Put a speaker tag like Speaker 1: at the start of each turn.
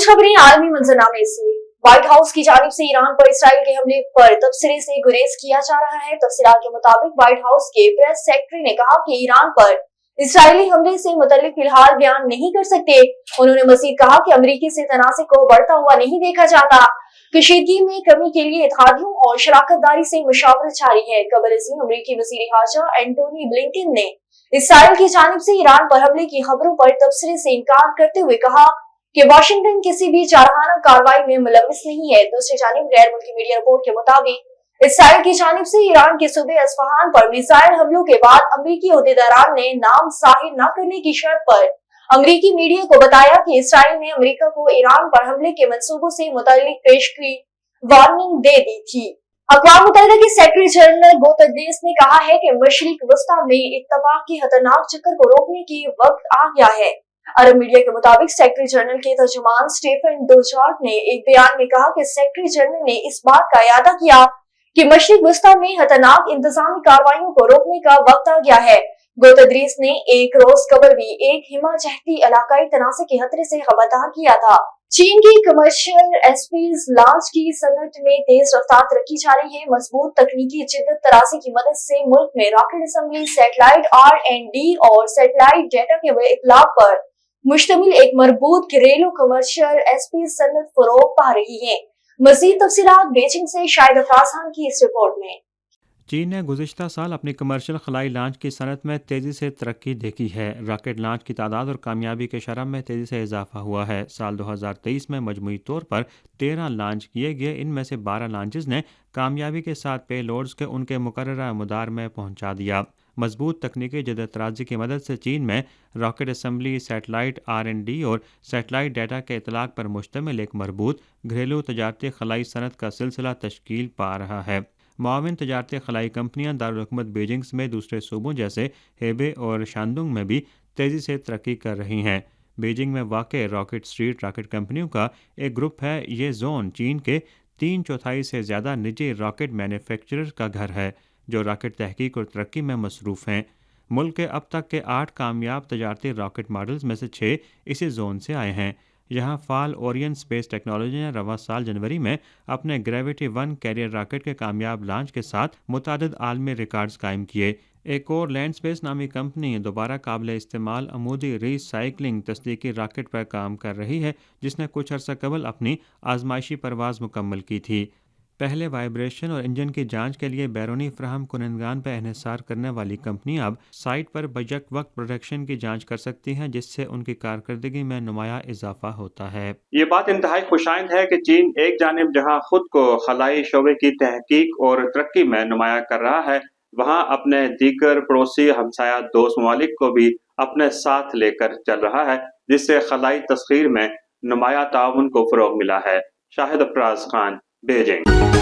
Speaker 1: खबरें आलमी मंजरनामे से। व्हाइट हाउस की जानिब से ईरान पर इसराइल के हमले पर तबसरे से गुरेज किया जा रहा है। तफसीलात के मुताबिक व्हाइट हाउस के प्रेस सेक्रेटरी ने कहा कि ईरान पर इसराइली हमले से मुतल्लिक फिलहाल बयान नहीं कर सकते। उन्होंने मजीद कहा कि अमेरिकी से तनाज़े को बढ़ता हुआ नहीं देखा जाता। कशीदगी में कमी के लिए इत्तेहादियों और शराकतदारी से मुशावरत जारी है। कबल अज़ीं अमेरिकी वज़ीर ख़ारजा एंटोनी ब्लिंकन ने इसराइल की जानिब से ईरान पर हमले की खबरों पर तबसरे से इनकार करते हुए कहा कि वाशिंगटन किसी भी जारहाना कार्रवाई में मुलव्विस नहीं है। दूसरी जानिब गैर मुल्की मीडिया रिपोर्ट के मुताबिक इसराइल की जानिब से ईरान के सूबे अस्फहान पर मिसाइल हमलों के बाद अमरीकी ओहदेदारान ने नाम जाहिर न करने की शर्त पर अमरीकी मीडिया को बताया कि इसराइल ने अमेरिका को ईरान पर हमले के मंसूबों से मुताल्लिक पेशगी वार्निंग दे दी थी। अक़वाम मुत्तहिदा के सेक्रेटरी जनरल गुतेरेस ने कहा है कि मशरिक वस्ता में इत्तफाक की खतरनाक चक्कर को रोकने की वक्त आ गया है। अरब मीडिया के मुताबिक सेक्रेटरी जनरल के तर्जुमान स्टीफन डुजार्ट ने एक बयान में कहा कि सेक्रेटरी जनरल ने इस बात का इयादा किया कि मशरिक वस्ता में खतरनाक इंतजामी कार्रवाइयों को रोकने का वक्त आ गया है। गुतेरेस ने एक रोज कबल भी एक हिमाचहती इलाकाई तनाज़े के खतरे से खबरदार किया था। चीन की कमर्शियल एस्पीज लॉन्च की सनत में तेज रफ्तार तरक्की जारी है। मजबूत तकनीकी जिद्दत तराजी की मदद से मुल्क में रॉकेट असेंबली, सैटेलाइट R&D और सैटेलाइट डेटा के इतलाक पर मुश्तमिल एक मरबूत घरेलू कमर्शियल एस्पीज सनत फरोग पा रही है। मजीद तफसीलात बीजिंग से शाहिद अफराज खान की इस रिपोर्ट में।
Speaker 2: चीन ने गुज़िश्ता साल अपनी कमर्शियल खलाई लॉन्च की सनत में तेज़ी से तरक्की देखी है। रॉकेट लॉन्च की तादाद और कामयाबी के शरह में तेज़ी से इजाफा हुआ है। साल 2023 में मजमूई तौर पर 13 लॉन्च किए गए, इनमें से 12 लॉन्चेस ने कामयाबी के साथ पेलोड्स के उनके मुकर्ररा मदार में पहुंचा दिया। मजबूत तकनीकी जदत तराजी की मदद से चीन में रॉकेट असम्बली, सैटेलाइट R&D और सैटेलाइट डाटा के इतलाक पर मुश्तमिल एक मरबूत घरेलू तजारती खलाई सनत का सिलसिला तश्कील पा रहा है। मुआविन तजारती खलाई कंपनियां दारुल हुकूमत बीजिंग में दूसरे सूबों जैसे हेबे और शानदुंग में भी तेज़ी से तरक्की कर रही हैं। बीजिंग में वाक़ रॉकेट स्ट्रीट रॉकेट कंपनियों का एक ग्रुप है। ये जोन चीन के 3/4 से ज़्यादा निजी रॉकेट मैन्युफैक्चरर का घर है जो रॉकेट तहकीक और तरक्की में मसरूफ़ हैं। मुल्क के अब तक के 8 कामयाब तजारती रॉकेट मॉडल्स में से 6 इसी जोन से आए हैं। यहाँ फाल ओरियन स्पेस टेक्नोलॉजी ने रवां साल जनवरी में अपने ग्रेविटी 1 कैरियर रॉकेट के कामयाब लॉन्च के साथ मुतादिद आलमी रिकॉर्ड्स कायम किए। एक और लैंड स्पेस नामी कंपनी दोबारा काबिल इस्तेमाल अमूदी रीसाइक्लिंग तस्दीकी रॉकेट पर काम कर रही है, जिसने कुछ अर्सा कबल अपनी आजमाइशी परवाज़ मुकम्मल की थी। पहले वाइब्रेशन और इंजन की जांच के लिए बैरूनी फ्राहम कुनंदगान पर इन्हिसार करने वाली कंपनी अब साइट पर बैक वक्त प्रोडक्शन की जांच कर सकती हैं, जिससे उनकी कारकर्दगी में नुमाया इजाफा होता है।
Speaker 3: ये बात इंतहाई खुशाइंद है कि चीन एक जानिब जहां खुद को खलाई शोबे की तहकीक और तरक्की में नुमाया कर रहा है, वहां अपने दीगर पड़ोसी हमसाया दोस्त ममालिक को भी अपने साथ लेकर चल रहा है, जिससे खलाई तस्खीर में नुमाया ताउन को फरोग मिला है। शाहिद अफराज खान, बीजिंग।